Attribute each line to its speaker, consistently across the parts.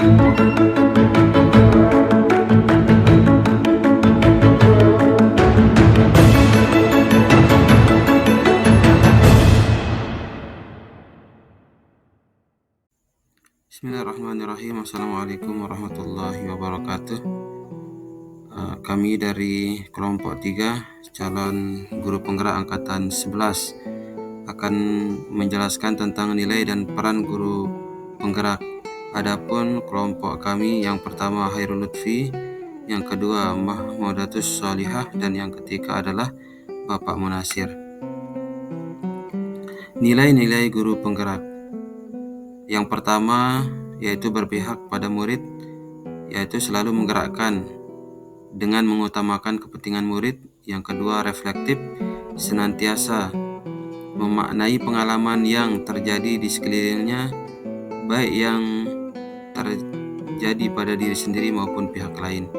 Speaker 1: Bismillahirrahmanirrahim. Assalamualaikum warahmatullahi wabarakatuh. Kami dari kelompok 3 calon guru penggerak angkatan 11 akan menjelaskan tentang nilai dan peran guru penggerak. Adapun kelompok kami yang pertama Hairul Lutfi, yang kedua Mahmudatus Sholihah, dan yang ketiga adalah Bapak Munasir. Nilai-nilai guru penggerak. Yang pertama yaitu berpihak pada murid, yaitu selalu menggerakkan dengan mengutamakan kepentingan murid. Yang kedua reflektif, senantiasa memaknai pengalaman yang terjadi di sekelilingnya, baik yang terjadi pada diri sendiri maupun pihak lain.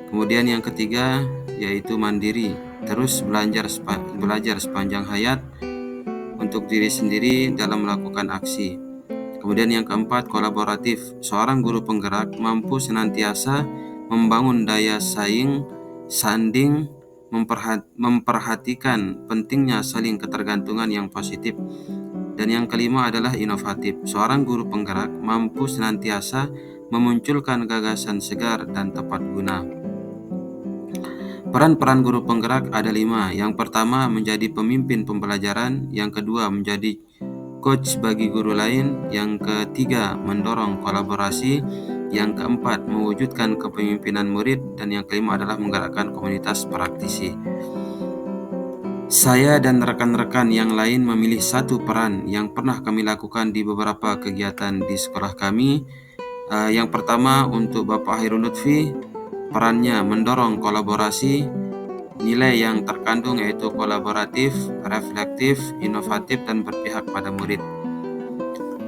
Speaker 1: Kemudian yang ketiga yaitu mandiri, terus belajar sepanjang hayat untuk diri sendiri dalam melakukan aksi. Kemudian yang keempat kolaboratif, seorang guru penggerak mampu senantiasa membangun daya saing, sanding, memperhatikan pentingnya saling ketergantungan yang positif. Dan yang kelima adalah inovatif, seorang guru penggerak mampu senantiasa memunculkan gagasan segar dan tepat guna. Peran-peran guru penggerak ada 5. Yang pertama menjadi pemimpin pembelajaran, yang kedua menjadi coach bagi guru lain, yang ketiga mendorong kolaborasi, yang keempat mewujudkan kepemimpinan murid, dan yang kelima adalah menggerakkan komunitas praktisi. Saya dan rekan-rekan yang lain memilih satu peran yang pernah kami lakukan di beberapa kegiatan di sekolah kami. Yang pertama untuk Bapak Hairul Lutfi, perannya mendorong kolaborasi. Nilai yang terkandung yaitu kolaboratif, reflektif, inovatif, dan berpihak pada murid.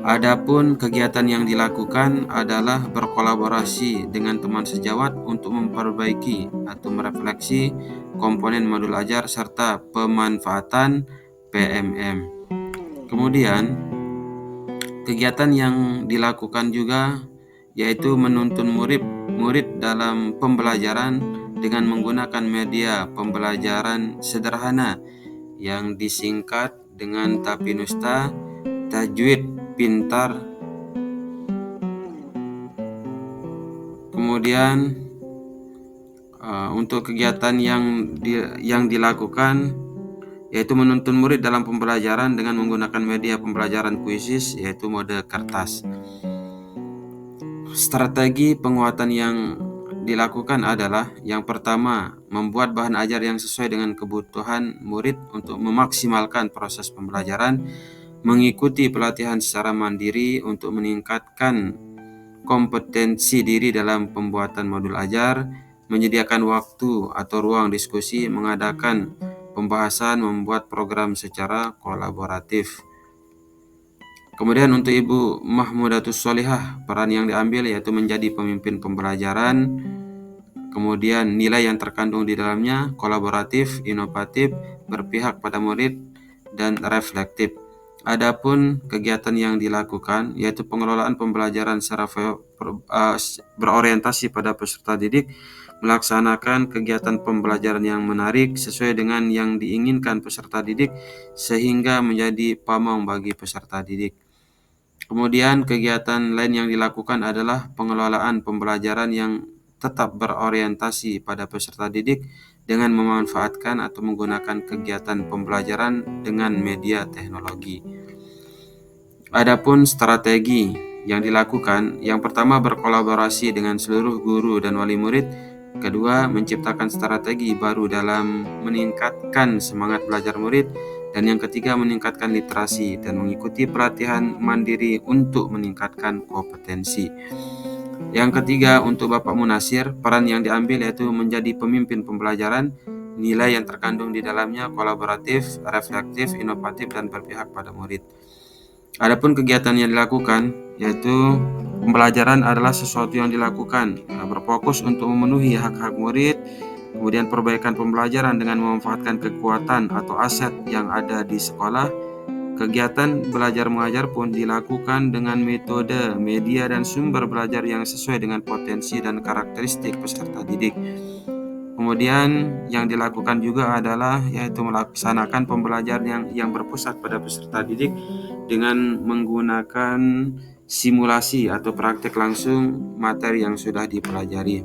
Speaker 1: Adapun kegiatan yang dilakukan adalah berkolaborasi dengan teman sejawat untuk memperbaiki atau merefleksi komponen modul ajar serta pemanfaatan PMM. Kemudian kegiatan yang dilakukan juga yaitu menuntun murid dalam pembelajaran dengan menggunakan media pembelajaran sederhana yang disingkat dengan Tapinusta, Tajwid Pintar. Kemudian untuk kegiatan yang dilakukan yaitu menuntun murid dalam pembelajaran dengan menggunakan media pembelajaran kuisis yaitu mode kertas. Strategi penguatan yang dilakukan adalah yang pertama, membuat bahan ajar yang sesuai dengan kebutuhan murid untuk memaksimalkan proses pembelajaran, mengikuti pelatihan secara mandiri untuk meningkatkan kompetensi diri dalam pembuatan modul ajar, menyediakan waktu atau ruang diskusi, mengadakan pembahasan, membuat program secara kolaboratif. Kemudian untuk Ibu Mahmudatus Sholihah, peran yang diambil yaitu menjadi pemimpin pembelajaran. Kemudian nilai yang terkandung di dalamnya kolaboratif, inovatif, berpihak pada murid, dan reflektif. Adapun kegiatan yang dilakukan yaitu pengelolaan pembelajaran secara berorientasi pada peserta didik, melaksanakan kegiatan pembelajaran yang menarik sesuai dengan yang diinginkan peserta didik sehingga menjadi pamong bagi peserta didik. Kemudian kegiatan lain yang dilakukan adalah pengelolaan pembelajaran yang tetap berorientasi pada peserta didik dengan memanfaatkan atau menggunakan kegiatan pembelajaran dengan media teknologi. Adapun strategi yang dilakukan, yang pertama berkolaborasi dengan seluruh guru dan wali murid, kedua menciptakan strategi baru dalam meningkatkan semangat belajar murid, dan yang ketiga meningkatkan literasi dan mengikuti pelatihan mandiri untuk meningkatkan kompetensi. Yang ketiga untuk Bapak Munasir, peran yang diambil yaitu menjadi pemimpin pembelajaran, nilai yang terkandung di dalamnya kolaboratif, reflektif, inovatif, dan berpihak pada murid. Adapun kegiatan yang dilakukan yaitu pembelajaran adalah sesuatu yang dilakukan berfokus untuk memenuhi hak-hak murid. Kemudian perbaikan pembelajaran dengan memanfaatkan kekuatan atau aset yang ada di sekolah. Kegiatan belajar mengajar pun dilakukan dengan metode, media, dan sumber belajar yang sesuai dengan potensi dan karakteristik peserta didik. Kemudian yang dilakukan juga adalah yaitu melaksanakan pembelajaran yang berpusat pada peserta didik dengan menggunakan simulasi atau praktek langsung materi yang sudah dipelajari.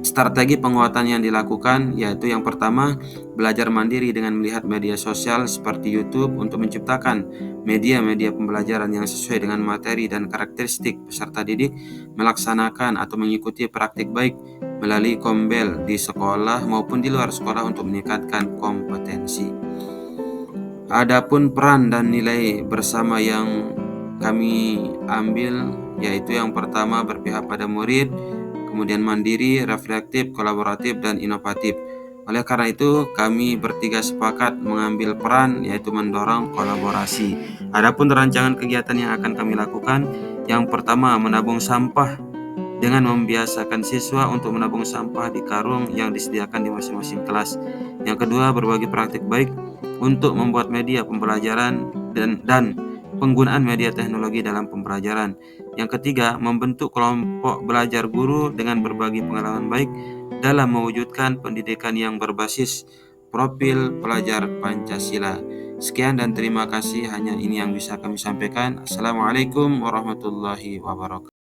Speaker 1: Strategi penguatan yang dilakukan yaitu yang pertama, belajar mandiri dengan melihat media sosial seperti YouTube untuk menciptakan media-media pembelajaran yang sesuai dengan materi dan karakteristik peserta didik, melaksanakan atau mengikuti praktik baik melalui kombel di sekolah maupun di luar sekolah untuk meningkatkan kompetensi. Adapun peran dan nilai bersama yang kami ambil yaitu yang pertama berpihak pada murid, kemudian mandiri, reflektif, kolaboratif, dan inovatif. Oleh karena itu, kami bertiga sepakat mengambil peran yaitu mendorong kolaborasi. Adapun rancangan kegiatan yang akan kami lakukan, yang pertama menabung sampah dengan membiasakan siswa untuk menabung sampah di karung yang disediakan di masing-masing kelas. Yang kedua, berbagi praktik baik untuk membuat media pembelajaran dan penggunaan media teknologi dalam pembelajaran. Yang ketiga, membentuk kelompok belajar guru dengan berbagi pengalaman baik dalam mewujudkan pendidikan yang berbasis profil pelajar Pancasila. Sekian dan terima kasih, hanya ini yang bisa kami sampaikan. Assalamualaikum warahmatullahi wabarakatuh.